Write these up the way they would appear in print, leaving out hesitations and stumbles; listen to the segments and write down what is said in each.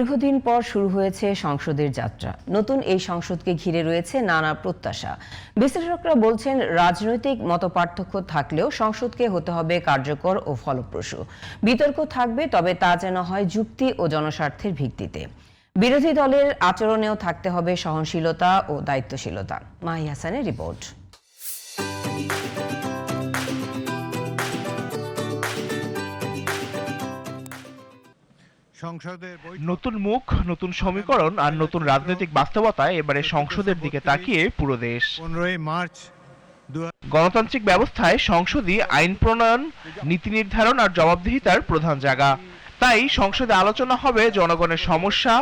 দীর্ঘদিন পর শুরু হয়েছে সংসদের যাত্রা। নতুন এই সংসদকে ঘিরে রয়েছে নানা প্রত্যাশা। বিশ্লেষকরা বলছেন, রাজনৈতিক মতপার্থক্য থাকলেও সংসদকে হতে হবে কার্যকর ও ফলপ্রসূ। বিতর্ক থাকবে, তবে তা যেন হয় যুক্তি ও জনস্বার্থের ভিত্তিতে। বিরোধী দলের আচরণেও থাকতে হবে সহনশীলতা ও দায়িত্বশীলতা। মাহি হাসানের রিপোর্ট। নতুন মুখ, নতুন সমীকরণ আর নতুন রাজনৈতিক বাস্তবতায় এবারে সংসদের দিকে তাকিয়ে পুরো দেশ। 15 মার্চ গণতান্ত্রিক ব্যবস্থায় সংসদই আইন প্রণয়ন, নীতি নির্ধারণ আর জবাবদিহিতার প্রধান জায়গা। তাই সংসদে আলোচনা হবে জনগণের সমস্যা,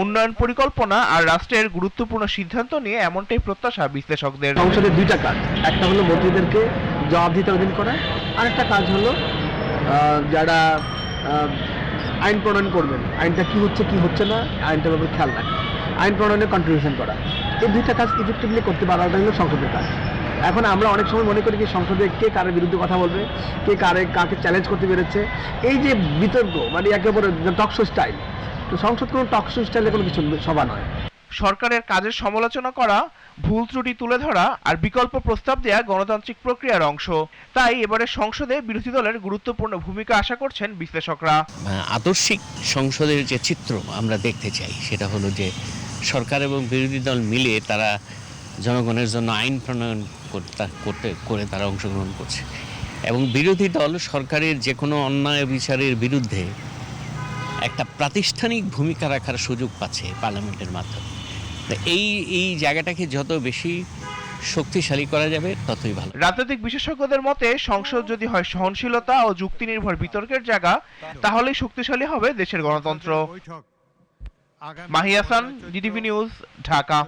উন্নয়ন পরিকল্পনা আর রাষ্ট্রের গুরুত্বপূর্ণ সিদ্ধান্ত নিয়ে, এমনটাই প্রত্যাশা বিশ্লেষকদের। সংসদের দুইটা কাজ, একটা হলো মন্ত্রীদেরকে জবাবদিহিতার অধীন করা, আর একটা কাজ হলো যারা আইন প্রণয়ন করবেন, আইনটা কি হচ্ছে কি হচ্ছে না, আইনটার ব্যাপারে খেয়াল রাখা, আইন প্রণয়নে কন্ট্রিবিউশন করা। এই দুইটা কাজ ইফেক্টিভলি করতে পারাটা হলো সংসদের কাজ। এখন আমরা অনেক সময় মনে করি যে সংসদে কে কারের বিরুদ্ধে কথা বলবে, কে কাকে চ্যালেঞ্জ করতে পেরেছে, এই যে বিতর্ক, মানে একেবারে টকশো স্টাইল। তো সংসদ কোনো টকশো স্টাইলে কোনো কিছু সভা নয়। সরকারের কাজের সমালোচনা করা, ভুল ত্রুটি তুলে ধরা আর বিকল্প প্রস্তাব দেয়া গণতান্ত্রিক প্রক্রিয়ার অংশ। তাই এবারে সংসদে বিরোধী দলের গুরুত্বপূর্ণ ভূমিকা আশা করছেন বিশ্লেষকরা। আদর্শিক সংসদের যে চিত্র আমরা দেখতে চাই, সেটা হলো যে সরকার এবং বিরোধী দল মিলে তারা জনগণের জন্য আইন প্রণয়ন করে তারা অংশগ্রহণ করছে, এবং বিরোধী দল সরকারের যে কোনো অন্যায় বিচারের বিরুদ্ধে একটা প্রাতিষ্ঠানিক ভূমিকা রাখার সুযোগ পাচ্ছে পার্লামেন্টের মাধ্যমে। এই জায়গাটাকে যত বেশি শক্তিশালী করা যাবে ততই ভালো। রাজনৈতিক বিশেষজ্ঞদের মতে, সংসদ যদি হয় সহনশীলতা ও যুক্তি নির্ভর বিতর্কের জায়গা, তাহলেই শক্তিশালী হবে দেশের গণতন্ত্র। Mahi Hasan, DTV news, Dhaka.